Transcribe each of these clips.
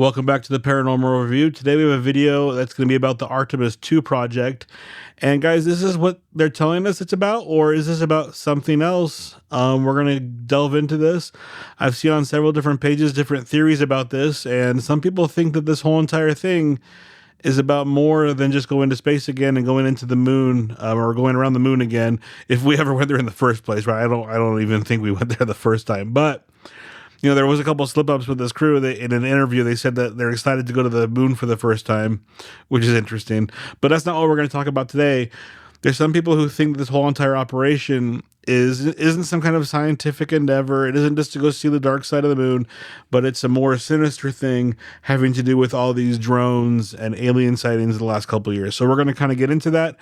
Welcome back to the Paranormal Review. Today we have a video that's going to be about the Artemis 2 project. And guys, this is what they're telling us it's about, or is this about something else? We're going to delve into this. I've seen on several different pages different theories about this, and some people think that this whole entire thing is about more than just going to space again and going into the moon, or going around the moon again, if we ever went there in the first place, right? I don't even think we went there the first time, but there was a couple of slip-ups with this crew. In an interview, they said that they're excited to go to the moon for the first time, which is interesting. But that's not what we're going to talk about today. There's some people who think that this whole entire operation isn't some kind of scientific endeavor. It isn't just to go see the dark side of the moon, but it's a more sinister thing having to do with all these drones and alien sightings in the last couple of years. So we're going to kind of get into that.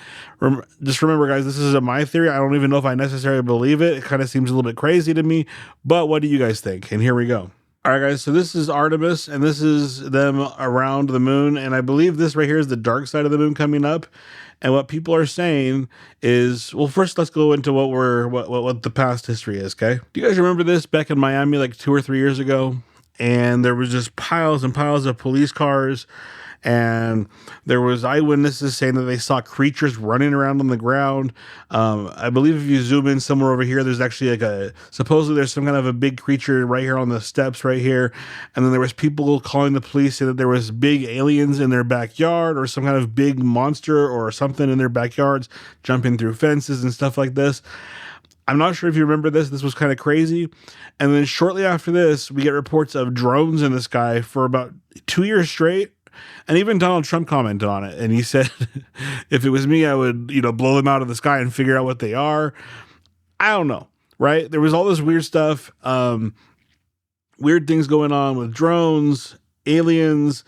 Just remember, guys, this is my theory. I don't even know if I necessarily believe it. It kind of seems a little bit crazy to me, but what do you guys think? And here we go. All right, guys, so this is Artemis, and this is them around the moon, and I believe this right here is the dark side of the moon coming up. And what people are saying is, well, first let's go into what the past history is, okay? Do you guys remember this back in Miami like 2 or 3 years ago? And there was just piles and piles of police cars, and there was eyewitnesses saying that they saw creatures running around on the ground. I believe if you zoom in somewhere over here, there's actually supposedly there's some kind of a big creature right here on the steps right here. And then there was people calling the police saying that there was big aliens in their backyard, or some kind of big monster or something in their backyards jumping through fences and stuff like this. I'm not sure if you remember this. This was kind of crazy. And then shortly after this, we get reports of drones in the sky for about 2 years straight. And even Donald Trump commented on it. And he said, if it was me, I would, blow them out of the sky and figure out what they are. I don't know, right? There was all this weird stuff, weird things going on with drones, aliens.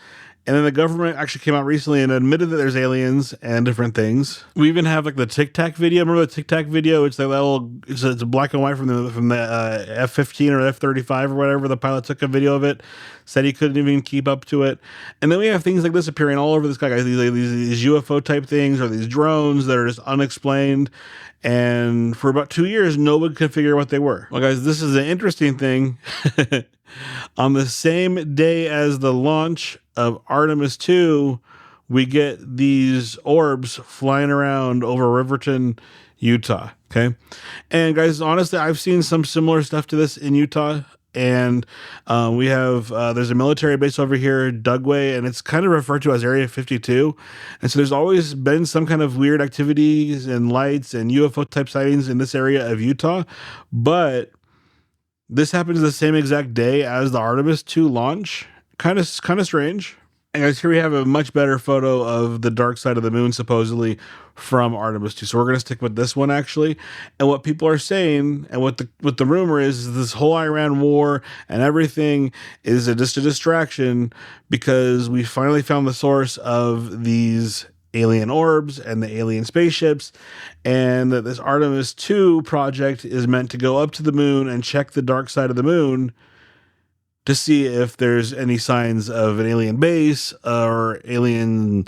And then the government actually came out recently and admitted that there's aliens and different things. We even have like the Tic Tac video. Remember the Tic Tac video? It's like that little, it's a black and white from the F-15 or F-35 or whatever. The pilot took a video of it, said he couldn't even keep up to it. And then we have things like this appearing all over the sky, guys. These UFO type things, or these drones that are just unexplained. And for about 2 years, nobody could figure out what they were. Well, guys, this is an interesting thing. On the same day as the launch of Artemis 2, we get these orbs flying around over Riverton, Utah. Okay. And guys, honestly, I've seen some similar stuff to this in Utah. And we have, there's a military base over here, Dugway, and it's kind of referred to as Area 52. And so there's always been some kind of weird activities and lights and UFO type sightings in this area of Utah. But this happens the same exact day as the Artemis 2 launch. Kind of strange. And guys, here we have a much better photo of the dark side of the moon, supposedly from Artemis 2. So we're going to stick with this one, actually. And what people are saying, and what the rumor is this whole Iran war and everything is just a distraction, because we finally found the source of these alien orbs and the alien spaceships, and that this Artemis 2 project is meant to go up to the moon and check the dark side of the moon to see if there's any signs of an alien base or alien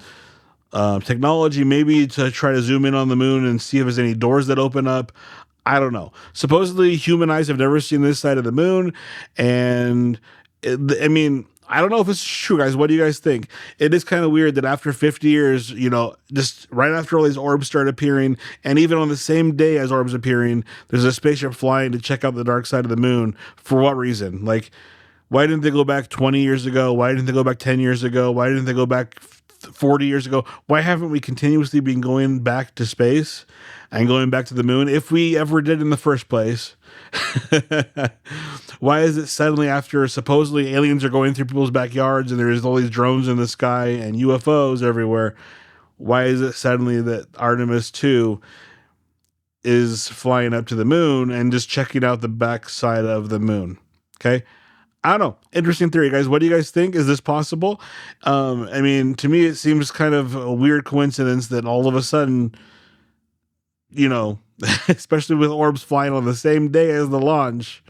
technology, maybe to try to zoom in on the moon and see if there's any doors that open up. I don't know. Supposedly human eyes have never seen this side of the moon, and I don't know if it's true, guys. What do you guys think? It is kind of weird that after 50 years, just right after all these orbs start appearing, and even on the same day as orbs appearing, there's a spaceship flying to check out the dark side of the moon. For what reason? Like, why didn't they go back 20 years ago? Why didn't they go back 10 years ago? Why didn't they go back 40 years ago? Why haven't we continuously been going back to space and going back to the moon, if we ever did in the first place? Why is it suddenly, after supposedly aliens are going through people's backyards and there's all these drones in the sky and UFOs everywhere, why is it suddenly that Artemis 2 is flying up to the moon and just checking out the backside of the moon? Okay. I don't know. Interesting theory, guys. What do you guys think? Is this possible? To me, it seems kind of a weird coincidence that all of a sudden, especially with orbs flying on the same day as the launch,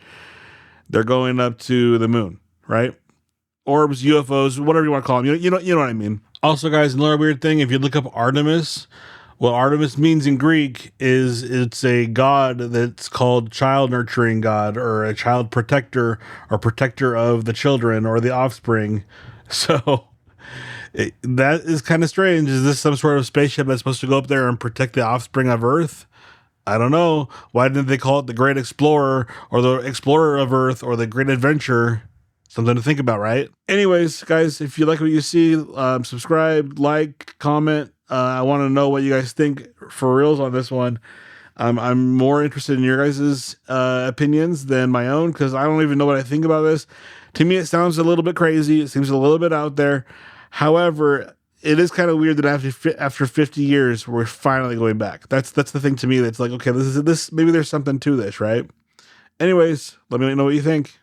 they're going up to the moon, right? Orbs, UFOs, whatever you want to call them. You know what I mean? Also, guys, another weird thing, if you look up Artemis, what Artemis means in Greek is it's a god that's called child nurturing god, or a child protector, or protector of the children or the offspring. So that is kind of strange. Is this some sort of spaceship that's supposed to go up there and protect the offspring of Earth? I don't know. Why didn't they call it the Great Explorer or the Explorer of Earth or the Great Adventure? Something to think about, right? Anyways, guys, if you like what you see, subscribe, like, comment. I want to know what you guys think for reals on this one. I'm more interested in your guys' opinions than my own, because I don't even know what I think about this. To me, it sounds a little bit crazy. It seems a little bit out there. However, it is kind of weird that after 50 years, we're finally going back. That's the thing to me. That's like, okay, this maybe there's something to this, right? Anyways, let me know what you think.